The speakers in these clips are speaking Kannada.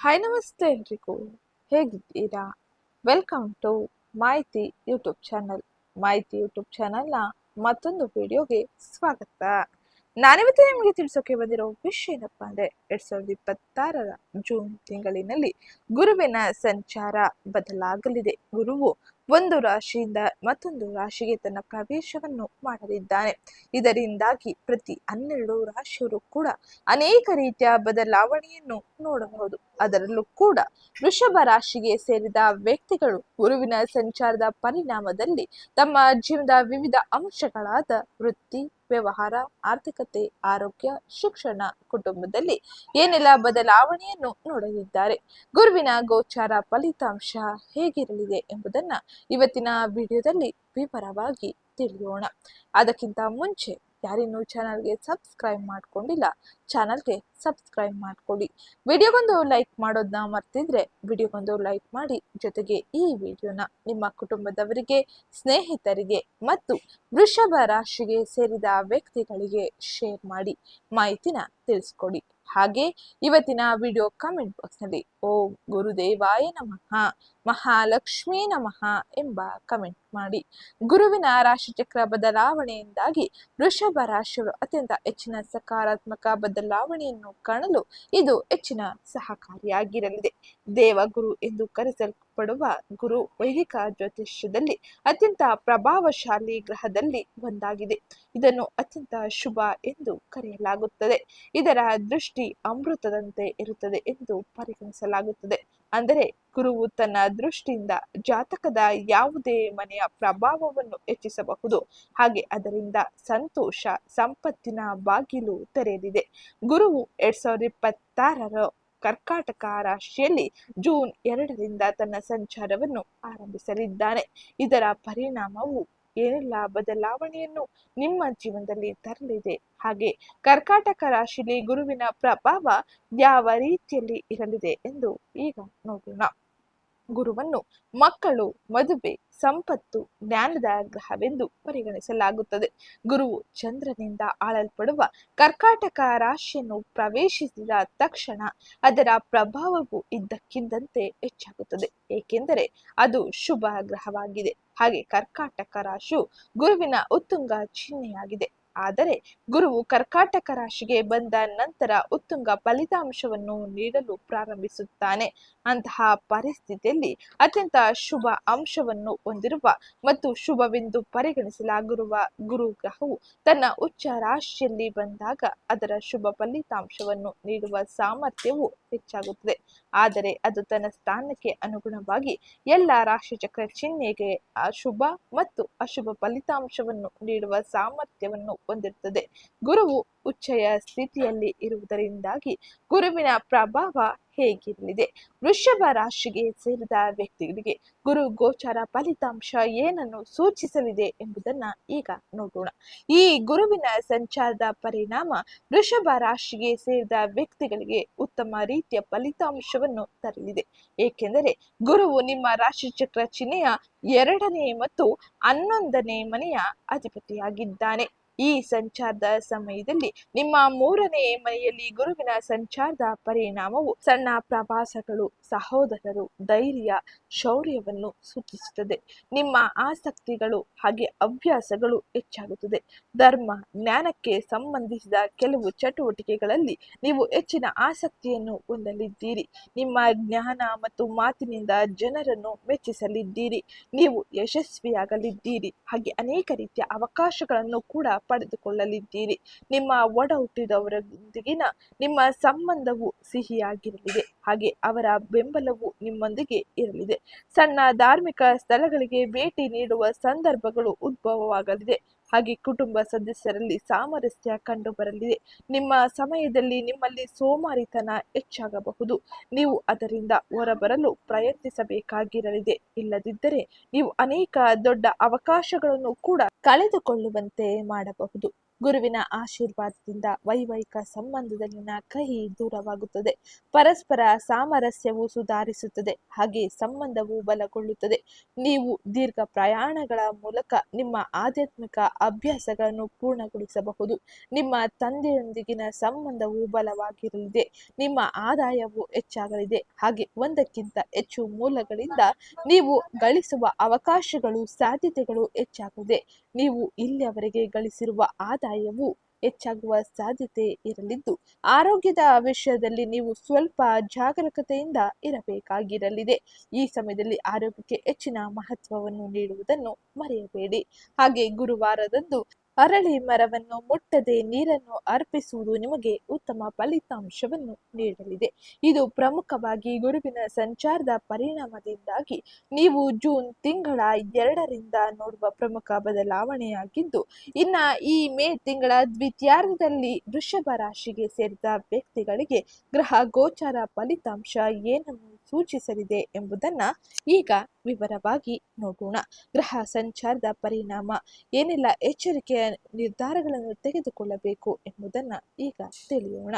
ಹಾಯ್ ನಮಸ್ತೆ ಎಲ್ರಿಗೂ, ಹೇಗಿದ್ದೀರಾ? ವೆಲ್ಕಮ್ ಟು ಮಾಹಿತಿ ಯೂಟ್ಯೂಬ್ ಚಾನಲ್. ಮಾಹಿತಿ ಯೂಟ್ಯೂಬ್ ಚಾನಲ್ನ ಮತ್ತೊಂದು ವಿಡಿಯೋಗೆ ಸ್ವಾಗತ. ನಾನಿವತ್ತು ನಿಮಗೆ ತಿಳಿಸೋಕೆ ಬಂದಿರೋ ವಿಷಯ ಏನಪ್ಪ ಅಂದರೆ 2026ರ ಜೂನ್ ತಿಂಗಳಿನಲ್ಲಿ ಗುರುವಿನ ಸಂಚಾರ ಬದಲಾಗಲಿದೆ. ಗುರುವು ಒಂದು ರಾಶಿಯಿಂದ ಮತ್ತೊಂದು ರಾಶಿಗೆ ತನ್ನ ಪ್ರವೇಶವನ್ನು ಮಾಡಲಿದ್ದಾನೆ. ಇದರಿಂದಾಗಿ ಪ್ರತಿ 12 ರಾಶಿಯವರು ಕೂಡ ಅನೇಕ ರೀತಿಯ ಬದಲಾವಣೆಯನ್ನು ನೋಡಬಹುದು. ಅದರಲ್ಲೂ ಕೂಡ ವೃಷಭ ರಾಶಿಗೆ ಸೇರಿದ ವ್ಯಕ್ತಿಗಳು ಗುರುವಿನ ಸಂಚಾರದ ಪರಿಣಾಮದಲ್ಲಿ ತಮ್ಮ ಜೀವನದ ವಿವಿಧ ಅಂಶಗಳಾದ ವೃತ್ತಿ, ವ್ಯವಹಾರ, ಆರ್ಥಿಕತೆ, ಆರೋಗ್ಯ, ಶಿಕ್ಷಣ, ಕುಟುಂಬದಲ್ಲಿ ಏನೆಲ್ಲ ಬದಲಾವಣೆಯನ್ನು ನೋಡಲಿದ್ದಾರೆ, ಗುರುವಿನ ಗೋಚಾರ ಫಲಿತಾಂಶ ಹೇಗಿರಲಿದೆ ಎಂಬುದನ್ನ ಇವತ್ತಿನ ವಿಡಿಯೋದಲ್ಲಿ ವಿವರವಾಗಿ ತಿಳಿಯೋಣ. ಅದಕ್ಕಿಂತ ಮುಂಚೆ ಯಾರಿನ್ನೂ ಚಾನಲ್ಗೆ ಸಬ್ಸ್ಕ್ರೈಬ್ ಮಾಡ್ಕೊಂಡಿಲ್ಲ, ಚಾನಲ್ಗೆ ಸಬ್ಸ್ಕ್ರೈಬ್ ಮಾಡ್ಕೊಳ್ಳಿ. ವಿಡಿಯೋಗೊಂದು ಲೈಕ್ ಮಾಡೋದನ್ನ ಮರ್ತಿದ್ರೆ ವಿಡಿಯೋಗೊಂದು ಲೈಕ್ ಮಾಡಿ, ಜೊತೆಗೆ ಈ ವಿಡಿಯೋನ ನಿಮ್ಮ ಕುಟುಂಬದವರಿಗೆ, ಸ್ನೇಹಿತರಿಗೆ ಮತ್ತು ವೃಷಭ ರಾಶಿಗೆ ಸೇರಿದ ವ್ಯಕ್ತಿಗಳಿಗೆ ಶೇರ್ ಮಾಡಿ ಮಾಹಿತಿನ ತಿಳಿಸ್ಕೊಡಿ. ಹಾಗೆ ಇವತ್ತಿನ ವಿಡಿಯೋ ಕಮೆಂಟ್ ಬಾಕ್ಸ್ನಲ್ಲಿ ಓಂ ಗುರುದೇವಾಯ ನಮಃ, ಮಹಾಲಕ್ಷ್ಮೀ ನಮಃ ಎಂಬ ಕಮೆಂಟ್ ಮಾಡಿ. ಗುರುವಿನ ರಾಶಿಚಕ್ರ ಬದಲಾವಣೆಯಿಂದಾಗಿ ವೃಷಭ ರಾಶಿಯವರು ಅತ್ಯಂತ ಹೆಚ್ಚಿನ ಸಕಾರಾತ್ಮಕ ಬದಲಾವಣೆಯನ್ನು ಕಾಣಲು ಇದು ಹೆಚ್ಚಿನ ಸಹಕಾರಿಯಾಗಿರಲಿದೆ. ದೇವಗುರು ಎಂದು ಕರೆಸಲ್ಪಡುವ ಗುರು ವೈದಿಕ ಜ್ಯೋತಿಷ್ಯದಲ್ಲಿ ಅತ್ಯಂತ ಪ್ರಭಾವಶಾಲಿ ಗ್ರಹದಲ್ಲಿ ಒಂದಾಗಿದೆ. ಇದನ್ನು ಅತ್ಯಂತ ಶುಭ ಎಂದು ಕರೆಯಲಾಗುತ್ತದೆ. ಇದರ ದೃಷ್ಟಿ ಅಮೃತದಂತೆ ಇರುತ್ತದೆ ಎಂದು ಪರಿಗಣಿಸಲಾಗುತ್ತದೆ. ಅಂದರೆ ಗುರುವು ತನ್ನ ದೃಷ್ಟಿಯಿಂದ ಜಾತಕದ ಯಾವುದೇ ಮನೆಯ ಪ್ರಭಾವವನ್ನು ಹೆಚ್ಚಿಸಬಹುದು. ಹಾಗೆ ಅದರಿಂದ ಸಂತೋಷ, ಸಂಪತ್ತಿನ ಬಾಗಿಲು ತೆರೆಯಲಿದೆ. ಗುರುವು 2026ರ ಕರ್ಕಾಟಕ ರಾಶಿಯಲ್ಲಿ ಜೂನ್ 2ರಿಂದ ತನ್ನ ಸಂಚಾರವನ್ನು ಆರಂಭಿಸಲಿದ್ದಾನೆ. ಇದರ ಪರಿಣಾಮವು ಏನೆಲ್ಲ ಬದಲಾವಣೆಯನ್ನು ನಿಮ್ಮ ಜೀವನದಲ್ಲಿ ತರಲಿದೆ, ಹಾಗೆ ಕರ್ಕಾಟಕ ರಾಶಿಯಲ್ಲಿ ಗುರುವಿನ ಪ್ರಭಾವ ಯಾವ ರೀತಿಯಲ್ಲಿ ಇರಲಿದೆ ಎಂದು ಈಗ ನೋಡೋಣ. ಗುರುವನ್ನು ಮಕ್ಕಳು, ಮದುವೆ, ಸಂಪತ್ತು, ಜ್ಞಾನದ ಗ್ರಹವೆಂದು ಪರಿಗಣಿಸಲಾಗುತ್ತದೆ. ಗುರುವು ಚಂದ್ರನಿಂದ ಆಳಲ್ಪಡುವ ಕರ್ಕಾಟಕ ರಾಶಿಯನ್ನು ಪ್ರವೇಶಿಸಿದ ತಕ್ಷಣ ಅದರ ಪ್ರಭಾವವು ಇದ್ದಕ್ಕಿದ್ದಂತೆ ಹೆಚ್ಚಾಗುತ್ತದೆ, ಏಕೆಂದರೆ ಅದು ಶುಭ ಗ್ರಹವಾಗಿದೆ. ಹಾಗೆ ಕರ್ಕಾಟಕ ರಾಶಿಯು ಗುರುವಿನ ಉತ್ತುಂಗ ಚಿಹ್ನೆಯಾಗಿದೆ. ಆದರೆ ಗುರುವು ಕರ್ಕಾಟಕ ರಾಶಿಗೆ ಬಂದ ನಂತರ ಉತ್ತುಂಗ ಫಲಿತಾಂಶವನ್ನು ನೀಡಲು ಪ್ರಾರಂಭಿಸುತ್ತಾನೆ. ಅಂತಹ ಪರಿಸ್ಥಿತಿಯಲ್ಲಿ ಅತ್ಯಂತ ಶುಭ ಅಂಶವನ್ನು ಹೊಂದಿರುವ ಮತ್ತು ಶುಭವೆಂದು ಪರಿಗಣಿಸಲಾಗಿರುವ ಗುರು ಗ್ರಹವು ತನ್ನ ಉಚ್ಚ ರಾಶಿಯಲ್ಲಿ ಬಂದಾಗ ಅದರ ಶುಭ ಫಲಿತಾಂಶವನ್ನು ನೀಡುವ ಸಾಮರ್ಥ್ಯವು ಹೆಚ್ಚಾಗುತ್ತದೆ. ಆದರೆ ಅದು ತನ್ನ ಸ್ಥಾನಕ್ಕೆ ಅನುಗುಣವಾಗಿ ಎಲ್ಲ ರಾಶಿಚಕ್ರ ಚಿಹ್ನೆಗೆ ಅಶುಭ ಮತ್ತು ಅಶುಭ ಫಲಿತಾಂಶವನ್ನು ನೀಡುವ ಸಾಮರ್ಥ್ಯವನ್ನು ಹೊಂದಿರುತ್ತದೆ. ಗುರುವು ಉಚ್ಚಯ ಸ್ಥಿತಿಯಲ್ಲಿ ಇರುವುದರಿಂದಾಗಿ ಗುರುವಿನ ಪ್ರಭಾವ ಹೇಗಿರಲಿದೆ, ವೃಷಭ ರಾಶಿಗೆ ಸೇರಿದ ವ್ಯಕ್ತಿಗಳಿಗೆ ಗುರು ಗೋಚಾರ ಫಲಿತಾಂಶ ಏನನ್ನು ಸೂಚಿಸಲಿದೆ ಎಂಬುದನ್ನ ಈಗ ನೋಡೋಣ. ಈ ಗುರುವಿನ ಸಂಚಾರದ ಪರಿಣಾಮ ವೃಷಭ ರಾಶಿಗೆ ಸೇರಿದ ವ್ಯಕ್ತಿಗಳಿಗೆ ಉತ್ತಮ ರೀತಿಯ ಫಲಿತಾಂಶವನ್ನು ತರಲಿದೆ. ಏಕೆಂದರೆ ಗುರುವು ನಿಮ್ಮ ರಾಶಿ ಚಕ್ರ ಚಿಹ್ನೆಯ 2ನೇ ಮತ್ತು 11ನೇ ಮನೆಯ ಅಧಿಪತಿಯಾಗಿದ್ದಾನೆ. ಈ ಸಂಚಾರದ ಸಮಯದಲ್ಲಿ ನಿಮ್ಮ 3ನೇ ಮನೆಯಲ್ಲಿ ಗುರುವಿನ ಸಂಚಾರದ ಪರಿಣಾಮವು ಸಣ್ಣ ಪ್ರವಾಸಗಳು, ಸಹೋದರರು, ಧೈರ್ಯ, ಶೌರ್ಯವನ್ನು ಸೂಚಿಸುತ್ತದೆ. ನಿಮ್ಮ ಆಸಕ್ತಿಗಳು ಹಾಗೆ ಹವ್ಯಾಸಗಳು ಹೆಚ್ಚಾಗುತ್ತದೆ. ಧರ್ಮ, ಜ್ಞಾನಕ್ಕೆ ಸಂಬಂಧಿಸಿದ ಕೆಲವು ಚಟುವಟಿಕೆಗಳಲ್ಲಿ ನೀವು ಹೆಚ್ಚಿನ ಆಸಕ್ತಿಯನ್ನು ಹೊಂದಲಿದ್ದೀರಿ. ನಿಮ್ಮ ಜ್ಞಾನ ಮತ್ತು ಮಾತಿನಿಂದ ಜನರನ್ನು ಮೆಚ್ಚಿಸಲಿದ್ದೀರಿ. ನೀವು ಯಶಸ್ವಿಯಾಗಲಿದ್ದೀರಿ. ಹಾಗೆ ಅನೇಕ ರೀತಿಯ ಅವಕಾಶಗಳನ್ನು ಕೂಡ ಪಡೆದುಕೊಳ್ಳಲಿದ್ದೀರಿ. ನಿಮ್ಮ ಒಡ ಹುಟ್ಟಿದವರೊಂದಿಗಿನ ನಿಮ್ಮ ಸಂಬಂಧವು ಸಿಹಿಯಾಗಿರಲಿದೆ. ಹಾಗೆ ಅವರ ಬೆಂಬಲವು ನಿಮ್ಮೊಂದಿಗೆ ಇರಲಿದೆ. ಸಣ್ಣ ಧಾರ್ಮಿಕ ಸ್ಥಳಗಳಿಗೆ ಭೇಟಿ ನೀಡುವ ಸಂದರ್ಭಗಳು ಉದ್ಭವವಾಗಲಿದೆ. ಹಾಗೆ ಕುಟುಂಬ ಸದಸ್ಯರಲ್ಲಿ ಸಾಮರಸ್ಯ ಕಂಡು ಬರಲಿದೆ. ನಿಮ್ಮ ಸಮಯದಲ್ಲಿ ನಿಮ್ಮಲ್ಲಿ ಸೋಮಾರಿತನ ಹೆಚ್ಚಾಗಬಹುದು. ನೀವು ಅದರಿಂದ ಹೊರಬರಲು ಪ್ರಯತ್ನಿಸಬೇಕಾಗಿರಲಿದೆ. ಇಲ್ಲದಿದ್ದರೆ ನೀವು ಅನೇಕ ದೊಡ್ಡ ಅವಕಾಶಗಳನ್ನು ಕೂಡ ಕಳೆದುಕೊಳ್ಳುವಂತೆ ಮಾಡಬಹುದು. ಗುರುವಿನ ಆಶೀರ್ವಾದದಿಂದ ವೈವಾಹಿಕ ಸಂಬಂಧದಲ್ಲಿನ ಕಹಿ ದೂರವಾಗುತ್ತದೆ. ಪರಸ್ಪರ ಸಾಮರಸ್ಯವು ಸುಧಾರಿಸುತ್ತದೆ, ಹಾಗೆ ಸಂಬಂಧವು ಬಲಗೊಳ್ಳುತ್ತದೆ. ನೀವು ದೀರ್ಘ ಪ್ರಯಾಣಗಳ ಮೂಲಕ ನಿಮ್ಮ ಆಧ್ಯಾತ್ಮಿಕ ಅಭ್ಯಾಸಗಳನ್ನು ಪೂರ್ಣಗೊಳಿಸಬಹುದು. ನಿಮ್ಮ ತಂದೆಯೊಂದಿಗಿನ ಸಂಬಂಧವು ಬಲವಾಗಿರಲಿದೆ. ನಿಮ್ಮ ಆದಾಯವು ಹೆಚ್ಚಾಗಲಿದೆ, ಹಾಗೆ ಒಂದಕ್ಕಿಂತ ಹೆಚ್ಚು ಮೂಲಗಳಿಂದ ನೀವು ಗಳಿಸುವ ಅವಕಾಶಗಳು ಸಾಧ್ಯತೆಗಳು ಹೆಚ್ಚಾಗಲಿದೆ. ನೀವು ಇಲ್ಲಿಯವರೆಗೆ ಗಳಿಸಿರುವ ಆದಾಯವು ಹೆಚ್ಚಾಗುವ ಸಾಧ್ಯತೆ ಇರಲಿದ್ದು, ಆರೋಗ್ಯದ ವಿಷಯದಲ್ಲಿ ನೀವು ಸ್ವಲ್ಪ ಜಾಗರೂಕತೆಯಿಂದ ಇರಬೇಕಾಗಿರಲಿದೆ. ಈ ಸಮಯದಲ್ಲಿ ಆರೋಗ್ಯಕ್ಕೆ ಹೆಚ್ಚಿನ ಮಹತ್ವವನ್ನು ನೀಡುವುದನ್ನು ಮರೆಯಬೇಡಿ. ಹಾಗೆ ಗುರುವಾರದಂದು ಅರಳಿ ಮರವನ್ನು ಮುಟ್ಟದೆ ನೀರನ್ನು ಅರ್ಪಿಸುವುದು ನಿಮಗೆ ಉತ್ತಮ ಫಲಿತಾಂಶವನ್ನು ನೀಡಲಿದೆ. ಇದು ಪ್ರಮುಖವಾಗಿ ಗುರುವಿನ ಸಂಚಾರದ ಪರಿಣಾಮದಿಂದಾಗಿ ನೀವು ಜೂನ್ ತಿಂಗಳ 2ರಿಂದ ನೋಡುವ ಪ್ರಮುಖ ಬದಲಾವಣೆಯಾಗಿದ್ದು, ಇನ್ನ ಈ ಮೇ ತಿಂಗಳ ದ್ವಿತೀಯಾರ್ಧದಲ್ಲಿ ವೃಷಭ ರಾಶಿಗೆ ಸೇರಿದ ವ್ಯಕ್ತಿಗಳಿಗೆ ಗ್ರಹ ಗೋಚಾರ ಫಲಿತಾಂಶ ಏನನ್ನು ಸೂಚಿಸಲಿದೆ ಎಂಬುದನ್ನ ಈಗ ವಿವರವಾಗಿ ನೋಡೋಣ. ಗ್ರಹ ಸಂಚಾರದ ಪರಿಣಾಮ ಏನೆಲ್ಲ ಎಚ್ಚರಿಕೆಯ ನಿರ್ಧಾರಗಳನ್ನು ತೆಗೆದುಕೊಳ್ಳಬೇಕು ಎಂಬುದನ್ನ ಈಗ ತಿಳಿಯೋಣ.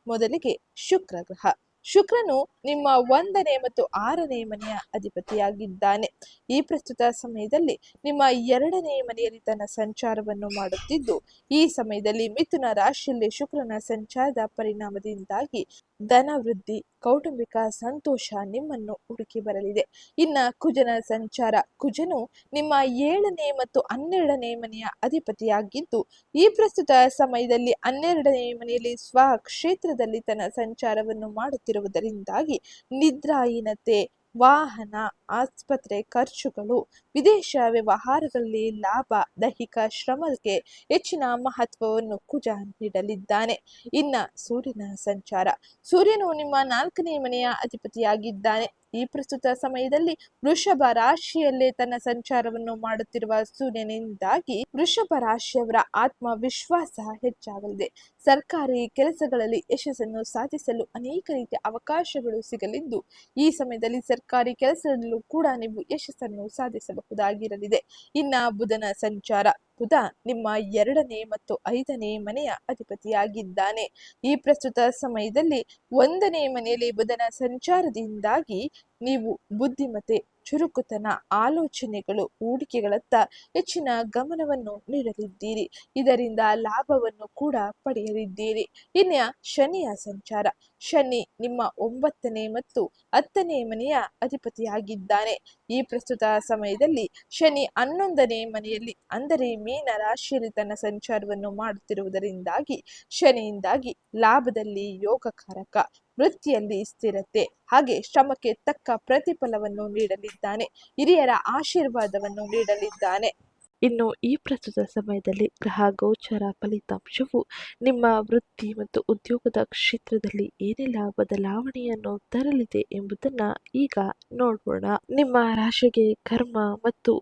ಮೊದಲಿಗೆ ಶುಕ್ರ ಗ್ರಹ. ಶುಕ್ರನು ನಿಮ್ಮ 1ನೇ ಮತ್ತು 6ನೇ ಮನೆಯ ಅಧಿಪತಿಯಾಗಿದ್ದಾನೆ. ಈ ಪ್ರಸ್ತುತ ಸಮಯದಲ್ಲಿ ನಿಮ್ಮ 2ನೇ ಮನೆಯಲ್ಲಿ ತನ್ನ ಸಂಚಾರವನ್ನು ಮಾಡುತ್ತಿದ್ದು, ಈ ಸಮಯದಲ್ಲಿ ಮಿಥುನ ರಾಶಿಯಲ್ಲಿ ಶುಕ್ರನ ಸಂಚಾರದ ಪರಿಣಾಮದಿಂದಾಗಿ ಧನ ವೃದ್ಧಿ, ಕೌಟುಂಬಿಕ ಸಂತೋಷ ನಿಮ್ಮನ್ನು ಹುಡುಕಿ ಬರಲಿದೆ. ಇನ್ನ ಕುಜನ ಸಂಚಾರ. ಕುಜನು ನಿಮ್ಮ 7ನೇ ಮತ್ತು 12ನೇ ಮನೆಯ ಅಧಿಪತಿಯಾಗಿದ್ದು, ಈ ಪ್ರಸ್ತುತ ಸಮಯದಲ್ಲಿ 12ನೇ ಮನೆಯಲ್ಲಿ ಸ್ವಕ್ಷೇತ್ರದಲ್ಲಿ ತನ್ನ ಸಂಚಾರವನ್ನು ಮಾಡುತ್ತಿರುವುದರಿಂದಾಗಿ ನಿದ್ರಾಹೀನತೆ, ವಾಹನ, ಆಸ್ಪತ್ರೆ ಖರ್ಚುಗಳು, ವಿದೇಶ ವ್ಯವಹಾರಗಳಲ್ಲಿ ಲಾಭ, ದೈಹಿಕ ಶ್ರಮಕ್ಕೆ ಹೆಚ್ಚಿನ ಮಹತ್ವವನ್ನು ಕುಜ ನೀಡಲಿದ್ದಾನೆ. ಇನ್ನ ಸೂರ್ಯನ ಸಂಚಾರ. ಸೂರ್ಯನು ನಿಮ್ಮ 4ನೇ ಮನೆಯ ಅಧಿಪತಿಯಾಗಿದ್ದಾನೆ. ಈ ಪ್ರಸ್ತುತ ಸಮಯದಲ್ಲಿ ವೃಷಭ ರಾಶಿಯಲ್ಲೇ ತನ್ನ ಸಂಚಾರವನ್ನು ಮಾಡುತ್ತಿರುವ ಸೂರ್ಯನಿಂದಾಗಿ ವೃಷಭ ರಾಶಿಯವರ ಆತ್ಮವಿಶ್ವಾಸ ಹೆಚ್ಚಾಗಲಿದೆ. ಸರ್ಕಾರಿ ಕೆಲಸಗಳಲ್ಲಿ ಯಶಸ್ಸನ್ನು ಸಾಧಿಸಲು ಅನೇಕ ರೀತಿಯ ಅವಕಾಶಗಳು ಸಿಗಲಿದ್ದು, ಈ ಸಮಯದಲ್ಲಿ ಸರ್ಕಾರಿ ಕೆಲಸದಲ್ಲೂ ಕೂಡ ನೀವು ಯಶಸ್ಸನ್ನು ಸಾಧಿಸಬಹುದಾಗಿರಲಿದೆ. ಇನ್ನ ಬುಧನ ಸಂಚಾರ. ಬುಧ ನಿಮ್ಮ 2ನೇ ಮತ್ತು 5ನೇ ಮನೆಯ ಅಧಿಪತಿಯಾಗಿದ್ದಾನೆ. ಈ ಪ್ರಸ್ತುತ ಸಮಯದಲ್ಲಿ 1ನೇ ಮನೆಯಲ್ಲಿ ಬುಧನ ಸಂಚಾರದಿಂದಾಗಿ ನೀವು ಬುದ್ಧಿಮತ್ತೆ, ಚುರುಕುತನ, ಆಲೋಚನೆಗಳು, ಹೂಡಿಕೆಗಳತ್ತ ಹೆಚ್ಚಿನ ಗಮನವನ್ನು ನೀಡಲಿದ್ದೀರಿ. ಇದರಿಂದ ಲಾಭವನ್ನು ಕೂಡ ಪಡೆಯಲಿದ್ದೀರಿ. ಇನ್ನು ಶನಿಯ ಸಂಚಾರ. ಶನಿ ನಿಮ್ಮ 9ನೇ ಮತ್ತು 10ನೇ ಮನೆಯ ಅಧಿಪತಿಯಾಗಿದ್ದಾನೆ. ಈ ಪ್ರಸ್ತುತ ಸಮಯದಲ್ಲಿ ಶನಿ 11ನೇ ಮನೆಯಲ್ಲಿ ಅಂದರೆ ಮೀನ ರಾಶಿಯಲ್ಲಿ ತನ್ನ ಸಂಚಾರವನ್ನು ಮಾಡುತ್ತಿರುವುದರಿಂದಾಗಿ ಶನಿಯಿಂದಾಗಿ ಲಾಭದಲ್ಲಿ ಯೋಗಕಾರಕ, ವೃತ್ತಿಯಲ್ಲಿ ಸ್ಥಿರತೆ, ಹಾಗೆ ಶ್ರಮಕ್ಕೆ ತಕ್ಕ ಪ್ರತಿಫಲವನ್ನು ನೀಡಲಿದ್ದಾನೆ. ಹಿರಿಯರ ಆಶೀರ್ವಾದವನ್ನು ನೀಡಲಿದ್ದಾನೆ. ಇನ್ನು ಈ ಪ್ರಸ್ತುತ ಸಮಯದಲ್ಲಿ ಗ್ರಹ ಗೋಚರ ಫಲಿತಾಂಶವು ನಿಮ್ಮ ವೃತ್ತಿ ಮತ್ತು ಉದ್ಯೋಗದ ಕ್ಷೇತ್ರದಲ್ಲಿ ಏನೆಲ್ಲ ಬದಲಾವಣೆಯನ್ನು ತರಲಿದೆ ಎಂಬುದನ್ನ ಈಗ ನೋಡೋಣ. ನಿಮ್ಮ ರಾಶಿಗೆ ಕರ್ಮ ಮತ್ತು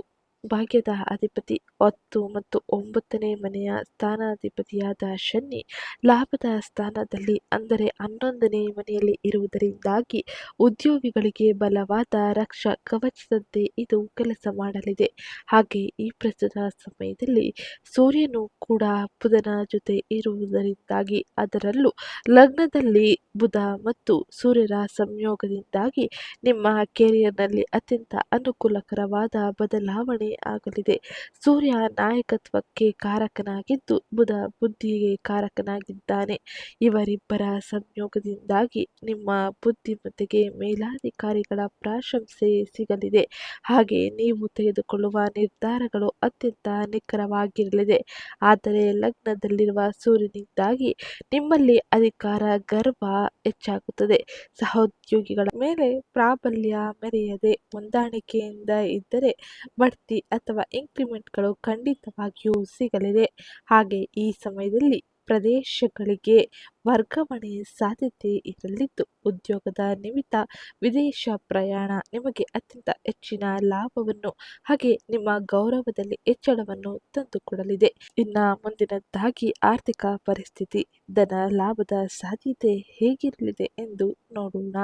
ಭಾಗ್ಯದ ಅಧಿಪತಿ 10 ಮತ್ತು 9ನೇ ಮನೆಯ ಸ್ಥಾನಾಧಿಪತಿಯಾದ ಶನಿ ಲಾಭದ ಸ್ಥಾನದಲ್ಲಿ ಅಂದರೆ 11ನೇ ಮನೆಯಲ್ಲಿ ಇರುವುದರಿಂದಾಗಿ ಉದ್ಯೋಗಿಗಳಿಗೆ ಬಲವಾದ ರಕ್ಷಾ ಕವಚದಂತೆ ಇದು ಕೆಲಸ ಮಾಡಲಿದೆ. ಹಾಗೆ ಈ ಪ್ರಸ್ತುತ ಸಮಯದಲ್ಲಿ ಸೂರ್ಯನು ಕೂಡ ಬುಧನ ಜೊತೆ ಇರುವುದರಿಂದಾಗಿ, ಅದರಲ್ಲೂ ಲಗ್ನದಲ್ಲಿ ಬುಧ ಮತ್ತು ಸೂರ್ಯರ ಸಂಯೋಗದಿಂದಾಗಿ ನಿಮ್ಮ ಕೆರಿಯರ್ನಲ್ಲಿ ಅತ್ಯಂತ ಅನುಕೂಲಕರವಾದ ಬದಲಾವಣೆ ಆಗಲಿದೆ. ಸೂರ್ಯ ನಾಯಕತ್ವಕ್ಕೆ ಕಾರಕನಾಗಿದ್ದು, ಬುಧ ಬುದ್ಧಿಗೆ ಕಾರಕನಾಗಿದ್ದಾನೆ. ಇವರಿಬ್ಬರ ಸಂಯೋಗದಿಂದಾಗಿ ನಿಮ್ಮ ಬುದ್ಧಿಮತ್ತೆಗೆ ಮೇಲಾಧಿಕಾರಿಗಳ ಪ್ರಶಂಸೆ ಸಿಗಲಿದೆ. ಹಾಗೆ ನೀವು ತೆಗೆದುಕೊಳ್ಳುವ ನಿರ್ಧಾರಗಳು ಅತ್ಯಂತ ನಿಖರವಾಗಿರಲಿದೆ. ಆದರೆ ಲಗ್ನದಲ್ಲಿರುವ ಸೂರ್ಯನಿಂದಾಗಿ ನಿಮ್ಮಲ್ಲಿ ಅಧಿಕಾರ ಗರ್ವ ಹೆಚ್ಚಾಗುತ್ತದೆ. ಸಹೋದ್ಯೋಗಿಗಳ ಮೇಲೆ ಪ್ರಾಬಲ್ಯ ಮೆರೆಯದೆ ಹೊಂದಾಣಿಕೆಯಿಂದ ಇದ್ದರೆ ಬಡ್ತಿ ಅಥವಾ ಇಂಕ್ರಿಮೆಂಟ್ಗಳು ಖಂಡಿತವಾಗಿಯೂ ಸಿಗಲಿದೆ. ಹಾಗೆ ಈ ಸಮಯದಲ್ಲಿ ಪ್ರದೇಶಗಳಿಗೆ ವರ್ಗಾವಣೆ ಸಾಧ್ಯತೆ ಇರಲಿದ್ದು, ಉದ್ಯೋಗದ ನಿಮಿತ್ತ ವಿದೇಶ ಪ್ರಯಾಣ ನಿಮಗೆ ಅತ್ಯಂತ ಹೆಚ್ಚಿನ ಲಾಭವನ್ನು ಹಾಗೆ ನಿಮ್ಮ ಗೌರವದಲ್ಲಿ ಹೆಚ್ಚಳವನ್ನು ತಂದುಕೊಡಲಿದೆ. ಇನ್ನ ಮುಂದಿನದ್ದಾಗಿ ಆರ್ಥಿಕ ಪರಿಸ್ಥಿತಿ, ಧನ ಲಾಭದ ಸಾಧ್ಯತೆ ಹೇಗಿರಲಿದೆ ಎಂದು ನೋಡೋಣ.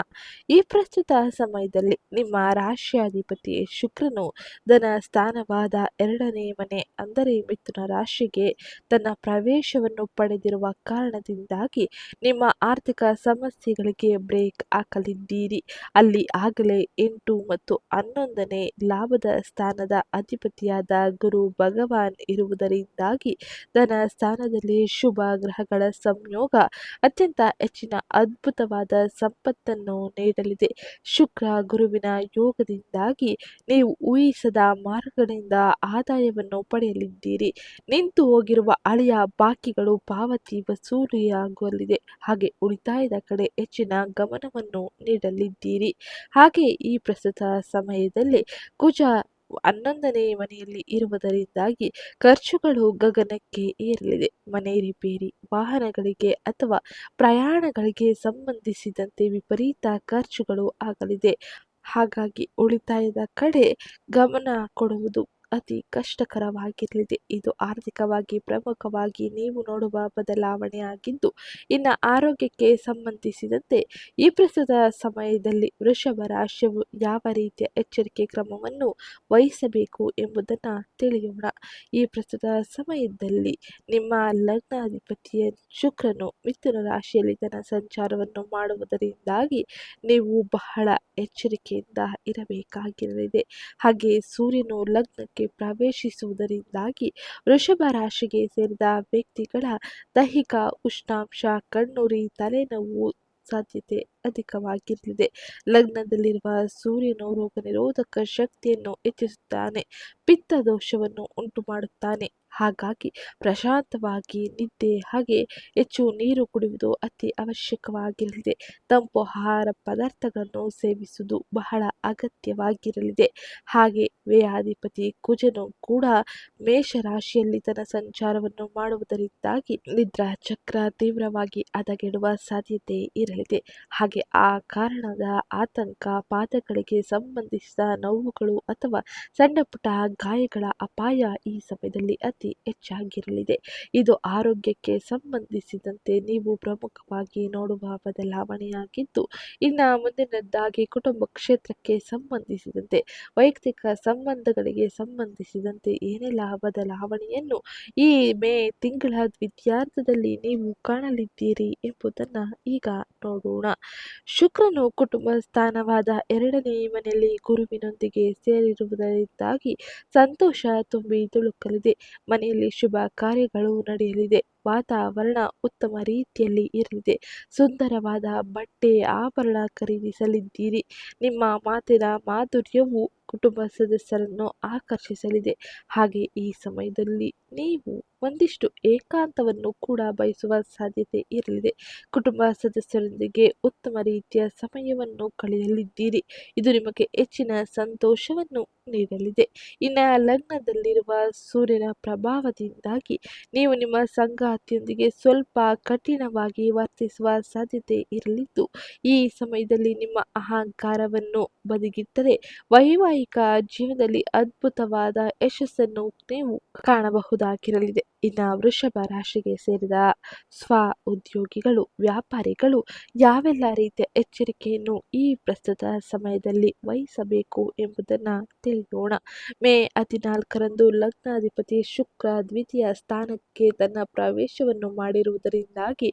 ಈ ಪ್ರಸ್ತುತ ಸಮಯದಲ್ಲಿ ನಿಮ್ಮ ರಾಶಿಯಾಧಿಪತಿ ಶುಕ್ರನು ಧನ ಸ್ಥಾನವಾದ 2ನೇ ಮನೆ ಅಂದರೆ ಮಿಥುನ ರಾಶಿಗೆ ತನ್ನ ಪ್ರವೇಶವನ್ನು ಪಡೆದಿರುವ ಕಾರಣದಿಂದಾಗಿ ನಿಮ್ಮ ಆರ್ಥಿಕ ಸಮಸ್ಯೆಗಳಿಗೆ ಬ್ರೇಕ್ ಹಾಕಲಿದ್ದೀರಿ. ಅಲ್ಲಿ ಆಗಲೇ 8 ಮತ್ತು 11ನೇ ಲಾಭದ ಸ್ಥಾನದ ಅಧಿಪತಿಯಾದ ಗುರು ಭಗವಾನ್ ಇರುವುದರಿಂದಾಗಿ ಧನ ಸ್ಥಾನದಲ್ಲಿ ಶುಭ ಗ್ರಹಗಳ ಸಂಯೋಗ ಅತ್ಯಂತ ಹೆಚ್ಚಿನ ಅದ್ಭುತವಾದ ಸಂಪತ್ತನ್ನು ನೀಡಲಿದೆ. ಶುಕ್ರ ಗುರುವಿನ ಯೋಗದಿಂದಾಗಿ ನೀವು ಊಹಿಸದ ಮಾರ್ಗಗಳಿಂದ ಆದಾಯವನ್ನು ಪಡೆಯಲಿದ್ದೀರಿ. ನಿಂತು ಹೋಗಿರುವ ಹಳೆಯ ಬಾಕಿಗಳು ಪಾವತಿ ವಸೂಲಿಯಾಗಲಿದೆ. ಹಾಗೆ ಉಳಿತಾಯದ ಕಡೆ ಹೆಚ್ಚಿನ ಗಮನವನ್ನು ನೀಡಲಿದ್ದೀರಿ. ಹಾಗೆ ಈ ಪ್ರಸ್ತುತ ಸಮಯದಲ್ಲಿ ಕುಜ 11ನೇ ಮನೆಯಲ್ಲಿ ಇರುವುದರಿಂದಾಗಿ ಖರ್ಚುಗಳು ಗಗನಕ್ಕೆ ಏರಲಿದೆ. ಮನೆ ರಿಪೇರಿ, ವಾಹನಗಳಿಗೆ ಅಥವಾ ಪ್ರಯಾಣಗಳಿಗೆ ಸಂಬಂಧಿಸಿದಂತೆ ವಿಪರೀತ ಖರ್ಚುಗಳು ಆಗಲಿದೆ. ಹಾಗಾಗಿ ಉಳಿತಾಯದ ಕಡೆ ಗಮನ ಕೊಡುವುದು ಅತಿ ಕಷ್ಟಕರವಾಗಿರಲಿದೆ. ಇದು ಆರ್ಥಿಕವಾಗಿ ಪ್ರಮುಖವಾಗಿ ನೀವು ನೋಡುವ ಬದಲಾವಣೆ ಆಗಿದ್ದು, ಇನ್ನು ಆರೋಗ್ಯಕ್ಕೆ ಸಂಬಂಧಿಸಿದಂತೆ ಈ ಪ್ರಸ್ತುತ ಸಮಯದಲ್ಲಿ ವೃಷಭ ರಾಶಿಯು ಯಾವ ರೀತಿಯ ಎಚ್ಚರಿಕೆ ಕ್ರಮವನ್ನು ವಹಿಸಬೇಕು ಎಂಬುದನ್ನು ತಿಳಿಯೋಣ. ಈ ಪ್ರಸ್ತುತ ಸಮಯದಲ್ಲಿ ನಿಮ್ಮ ಲಗ್ನಾಧಿಪತಿಯ ಶುಕ್ರನು ಮಿಥುನ ರಾಶಿಯಲ್ಲಿ ತನ್ನ ಸಂಚಾರವನ್ನು ಮಾಡುವುದರಿಂದಾಗಿ ನೀವು ಬಹಳ ಎಚ್ಚರಿಕೆಯಿಂದ ಇರಬೇಕಾಗಿರಲಿದೆ. ಹಾಗೆ ಸೂರ್ಯನು ಲಗ್ನಕ್ಕೆ ಪ್ರವೇಶಿಸುವುದರಿಂದಾಗಿ ವೃಷಭ ರಾಶಿಗೆ ಸೇರಿದ ವ್ಯಕ್ತಿಗಳ ದೈಹಿಕ ಉಷ್ಣಾಂಶ, ಕಣ್ಣುರಿ, ತಲೆನೋವು ಸಾಧ್ಯತೆ ಅಧಿಕವಾಗಿರಲಿದೆ. ಲಗ್ನದಲ್ಲಿರುವ ಸೂರ್ಯನು ರೋಗ ನಿರೋಧಕ ಶಕ್ತಿಯನ್ನು ಹೆಚ್ಚಿಸುತ್ತಾನೆ, ಪಿತ್ತ ದೋಷವನ್ನು ಉಂಟು ಮಾಡುತ್ತಾನೆ. ಹಾಗಾಗಿ ಪ್ರಶಾಂತವಾಗಿ ನಿದ್ದೆ ಹಾಗೆ ಹೆಚ್ಚು ನೀರು ಕುಡಿಯುವುದು ಅತಿ ಅವಶ್ಯಕವಾಗಿರಲಿದೆ. ತಂಪು ಆಹಾರ ಪದಾರ್ಥಗಳನ್ನು ಸೇವಿಸುವುದು ಬಹಳ ಅಗತ್ಯವಾಗಿರಲಿದೆ. ಹಾಗೆ ವ್ಯಯಾಧಿಪತಿ ಕುಜನು ಕೂಡ ಮೇಷರಾಶಿಯಲ್ಲಿ ತನ್ನ ಸಂಚಾರವನ್ನು ಮಾಡುವುದರಿಂದಾಗಿ ನಿದ್ರಾ ಚಕ್ರ ತೀವ್ರವಾಗಿ ಹದಗೆಡುವ ಸಾಧ್ಯತೆ ಇರಲಿದೆ. ಹಾಗೆ ಆ ಕಾರಣದ ಆತಂಕ, ಪಾದಗಳಿಗೆ ಸಂಬಂಧಿಸಿದ ನೋವುಗಳು ಅಥವಾ ಸಣ್ಣ ಪುಟ್ಟ ಗಾಯಗಳ ಅಪಾಯ ಈ ಸಮಯದಲ್ಲಿ ಅತಿ ಹೆಚ್ಚಾಗಿರಲಿದೆ. ಇದು ಆರೋಗ್ಯಕ್ಕೆ ಸಂಬಂಧಿಸಿದಂತೆ ನೀವು ಪ್ರಮುಖವಾಗಿ ನೋಡುವ ಬದಲಾವಣೆಯಾಗಿದ್ದು, ಇನ್ನು ಮುಂದಿನದ್ದಾಗಿ ಕುಟುಂಬ ಕ್ಷೇತ್ರಕ್ಕೆ ಸಂಬಂಧಿಸಿದಂತೆ ವೈಯಕ್ತಿಕ ಸಂಬಂಧಗಳಿಗೆ ಸಂಬಂಧಿಸಿದಂತೆ ಏನೆಲ್ಲ ಬದಲಾವಣೆಯನ್ನು ಈ ಮೇ ತಿಂಗಳ ದ್ವಿತೀಯಾರ್ಧದಲ್ಲಿ ನೀವು ಕಾಣಲಿದ್ದೀರಿ ಎಂಬುದನ್ನು ಈಗ ನೋಡೋಣ. ಶುಕ್ರನು ಕುಟುಂಬ ಸ್ಥಾನವಾದ 2ನೇ ಮನೆಯಲ್ಲಿ ಗುರುವಿನೊಂದಿಗೆ ಸೇರಿರುವುದರಿಂದಾಗಿ ಸಂತೋಷ ತುಂಬಿ ತುಳುಕಲಿದೆ. ಮನೆಯಲ್ಲಿ ಶುಭ ಕಾರ್ಯಗಳು ನಡೆಯಲಿದೆ. ವಾತಾವರಣ ಉತ್ತಮ ರೀತಿಯಲ್ಲಿ ಇರಲಿದೆ. ಸುಂದರವಾದ ಬಟ್ಟೆ ಆಭರಣ ಖರೀದಿಸಲಿದ್ದೀರಿ. ನಿಮ್ಮ ಮಾತಿನ ಮಾಧುರ್ಯವು ಕುಟುಂಬ ಸದಸ್ಯರನ್ನು ಆಕರ್ಷಿಸಲಿದೆ. ಹಾಗೆ ಈ ಸಮಯದಲ್ಲಿ ನೀವು ಒಂದಿಷ್ಟು ಏಕಾಂತವನ್ನು ಕೂಡ ಬಯಸುವ ಸಾಧ್ಯತೆ ಇರಲಿದೆ. ಕುಟುಂಬ ಸದಸ್ಯರೊಂದಿಗೆ ಉತ್ತಮ ರೀತಿಯ ಸಮಯವನ್ನು ಕಳೆಯಲಿದ್ದೀರಿ. ಇದು ನಿಮಗೆ ಹೆಚ್ಚಿನ ಸಂತೋಷವನ್ನು ನೀಡಲಿದೆ. ಇನ್ನು ಲಗ್ನದಲ್ಲಿರುವ ಸೂರ್ಯನ ಪ್ರಭಾವದಿಂದಾಗಿ ನೀವು ನಿಮ್ಮ ಸಂಗಾತಿಯೊಂದಿಗೆ ಸ್ವಲ್ಪ ಕಠಿಣವಾಗಿ ವರ್ತಿಸುವ ಸಾಧ್ಯತೆ ಇರಲಿದ್ದು, ಈ ಸಮಯದಲ್ಲಿ ನಿಮ್ಮ ಅಹಂಕಾರವನ್ನು ಬದಿಗಿಟ್ಟರೆ ವೈವಾಹಿಕ ಜೀವನದಲ್ಲಿ ಅದ್ಭುತವಾದ ಯಶಸ್ಸನ್ನು ನೀವು ಕಾಣಬಹುದಾಗಿರಲಿದೆ. ಇನ್ನು ವೃಷಭ ರಾಶಿಗೆ ಸೇರಿದ ಸ್ವ ಉದ್ಯೋಗಿಗಳು, ವ್ಯಾಪಾರಿಗಳು ಯಾವೆಲ್ಲ ರೀತಿಯ ಎಚ್ಚರಿಕೆಯನ್ನು ಈ ಪ್ರಸ್ತುತ ಸಮಯದಲ್ಲಿ ವಹಿಸಬೇಕು ಎಂಬುದನ್ನು ತಿಳಿಯೋಣ. ಮೇ 14ರಂದು ಲಗ್ನಾಧಿಪತಿ ಶುಕ್ರ ದ್ವಿತೀಯ ಸ್ಥಾನಕ್ಕೆ ತನ್ನ ಪ್ರವೇಶವನ್ನು ಮಾಡಿರುವುದರಿಂದಾಗಿ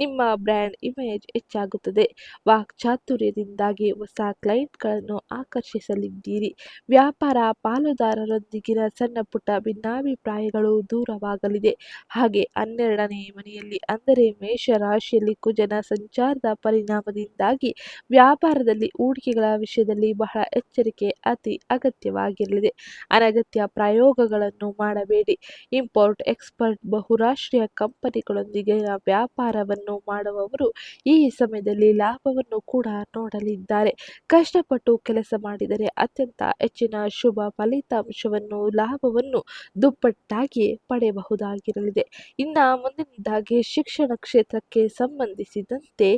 ನಿಮ್ಮ ಬ್ರ್ಯಾಂಡ್ ಇಮೇಜ್ ಹೆಚ್ಚಾಗುತ್ತದೆ. ವಾಕ್ಚಾತುರ್ಯದಿಂದಾಗಿ ಹೊಸ ಕ್ಲೈಂಟ್ಗಳನ್ನು ಆಕರ್ಷಿಸಲಿದ್ದೀರಿ. ವ್ಯಾಪಾರ ಪಾಲುದಾರರೊಂದಿಗಿನ ಸಣ್ಣ ಪುಟ್ಟ ಭಿನ್ನಾಭಿಪ್ರಾಯಗಳು ದೂರವಾಗಲಿದೆ. ಹಾಗೆ 12ನೇ ಮನೆಯಲ್ಲಿ ಅಂದರೆ ಮೇಷ ರಾಶಿಯಲ್ಲಿ ಕುಜನ ಸಂಚಾರದ ಪರಿಣಾಮದಿಂದಾಗಿ ವ್ಯಾಪಾರದಲ್ಲಿ ಹೂಡಿಕೆಗಳ ವಿಷಯದಲ್ಲಿ ಬಹಳ ಎಚ್ಚರಿಕೆ ಅತಿ ಅಗತ್ಯವಾಗಿರಲಿದೆ. ಅನಗತ್ಯ ಪ್ರಯೋಗಗಳನ್ನು ಮಾಡಬೇಡಿ. ಇಂಪೋರ್ಟ್ ಎಕ್ಸ್ಪೋರ್ಟ್ ಬಹುರಾಷ್ಟ್ರೀಯ ಕಂಪನಿಗಳೊಂದಿಗಿನ ವ್ಯಾಪಾರವನ್ನು ಮಾಡುವವರು ಈ ಸಮಯದಲ್ಲಿ ಲಾಭವನ್ನು ಕೂಡ ನೋಡಲಿದ್ದಾರೆ. ಕಷ್ಟಪಟ್ಟು ಕೆಲಸ ಮಾಡಿದರೆ ಅತ್ಯಂತ ಹೆಚ್ಚಿನ ಶುಭ ಫಲಿತಾಂಶವನ್ನು, ಲಾಭವನ್ನು ದುಪ್ಪಟ್ಟಾಗಿ ಹೀಗೆ ಪಡೆಯಬಹುದಾಗಿರಲಿದೆ. ಇನ್ನು ಮುಂದಿನದಾಗಿ ಶಿಕ್ಷಣ ಕ್ಷೇತ್ರಕ್ಕೆ ಸಂಬಂಧಿಸಿದಂತೆ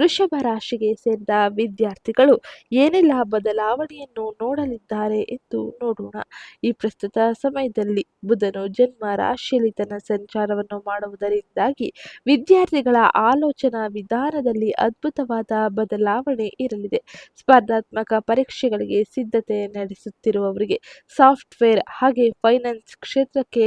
ವೃಷಭ ರಾಶಿಗೆ ಸೇರಿದ ವಿದ್ಯಾರ್ಥಿಗಳು ಏನೆಲ್ಲ ಬದಲಾವಣೆಯನ್ನು ನೋಡಲಿದ್ದಾರೆ ಎಂದು ನೋಡೋಣ. ಈ ಪ್ರಸ್ತುತ ಸಮಯದಲ್ಲಿ ಬುಧನು ಜನ್ಮ ರಾಶಿಯಲ್ಲಿ ತನ್ನ ಸಂಚಾರವನ್ನು ಮಾಡುವುದರಿಂದಾಗಿ ವಿದ್ಯಾರ್ಥಿಗಳ ಆಲೋಚನಾ ವಿಧಾನದಲ್ಲಿ ಅದ್ಭುತವಾದ ಬದಲಾವಣೆ ಇರಲಿದೆ. ಸ್ಪರ್ಧಾತ್ಮಕ ಪರೀಕ್ಷೆಗಳಿಗೆ ಸಿದ್ಧತೆ ನಡೆಸುತ್ತಿರುವವರಿಗೆ, ಸಾಫ್ಟ್ವೇರ್ ಹಾಗೆ ಫೈನಾನ್ಸ್ ಕ್ಷೇತ್ರಕ್ಕೆ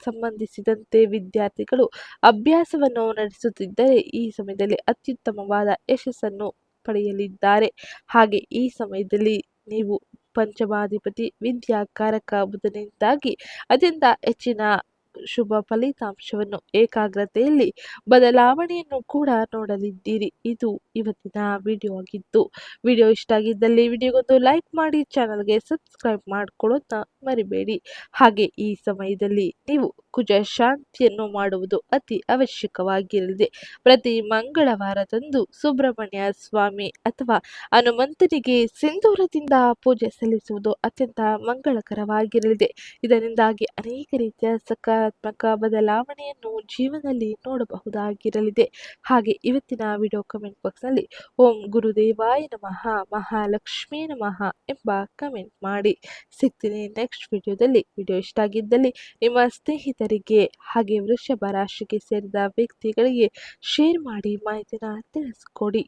ಸಂಬಂಧಿಸಿದಂತೆ ವಿದ್ಯಾರ್ಥಿಗಳು ಅಭ್ಯಾಸವನ್ನು ನಡೆಸುತ್ತಿದ್ದರೆ ಈ ಸಮಯದಲ್ಲಿ ಅತ್ಯುತ್ತಮವಾದ ಯಶಸ್ಸನ್ನು ಪಡೆಯಲಿದ್ದಾರೆ. ಹಾಗೆ ಈ ಸಮಯದಲ್ಲಿ ನೀವು ಪಂಚಮಾಧಿಪತಿ ವಿದ್ಯಾಕಾರಕ ಬುಧನಿಂದಾಗಿ ಅತ್ಯಂತ ಹೆಚ್ಚಿನ ಶುಭ ಫಲಿತಾಂಶವನ್ನು ಏಕಾಗ್ರತೆಯಲ್ಲಿ ಬದಲಾವಣೆಯನ್ನು ಕೂಡ ನೋಡಲಿದ್ದೀರಿ. ಇದು ಇವತ್ತಿನ ವಿಡಿಯೋ ಆಗಿತ್ತು. ವಿಡಿಯೋ ಇಷ್ಟ ಆಗಿದ್ದಲ್ಲಿ ವಿಡಿಯೋಗೊಂದು ಲೈಕ್ ಮಾಡಿ, ಚಾನಲ್ಗೆ ಸಬ್ಸ್ಕ್ರೈಬ್ ಮಾಡ್ಕೊಳ್ಳೋದನ್ನ ಮರಿಬೇಡಿ. ಹಾಗೆ ಈ ಸಮಯದಲ್ಲಿ ನೀವು ಕುಜ ಶಾಂತಿಯನ್ನು ಮಾಡುವುದು ಅತಿ ಅವಶ್ಯಕವಾಗಿರಲಿದೆ. ಪ್ರತಿ ಮಂಗಳವಾರದಂದು ಸುಬ್ರಹ್ಮಣ್ಯ ಸ್ವಾಮಿ ಅಥವಾ ಹನುಮಂತನಿಗೆ ಸಿಂಧೂರದಿಂದ ಪೂಜೆ ಸಲ್ಲಿಸುವುದು ಅತ್ಯಂತ ಮಂಗಳಕರವಾಗಿರಲಿದೆ. ಇದರಿಂದಾಗಿ ಅನೇಕ ರೀತಿಯ ಸಕಾರಾತ್ಮಕ ಬದಲಾವಣೆಯನ್ನು ಜೀವನದಲ್ಲಿ ನೋಡಬಹುದಾಗಿರಲಿದೆ. ಹಾಗೆ ಇವತ್ತಿನ ವಿಡಿಯೋ ಕಮೆಂಟ್ ಬಾಕ್ಸ್ನಲ್ಲಿ ಓಂ ಗುರುದೇವಾಯ ನಮಃ, ಮಹಾಲಕ್ಷ್ಮೀ ನಮಃ ಎಂಬ ಕಮೆಂಟ್ ಮಾಡಿ. ಸಿಗ್ತೀನಿ ನೆಕ್ಸ್ಟ್ ವಿಡಿಯೋದಲ್ಲಿ. ವಿಡಿಯೋ ಇಷ್ಟ ಆಗಿದ್ದಲ್ಲಿ ನಿಮ್ಮ ಸ್ನೇಹಿತರಿಗೆ ಹಾಗೆ ವೃಷಭ ರಾಶಿಗೆ ಸೇರಿದ ವ್ಯಕ್ತಿಗಳಿಗೆ ಶೇರ್ ಮಾಡಿ ಮಾಹಿತಿನ ತಿಳಿಸ್ಕೊಡಿ.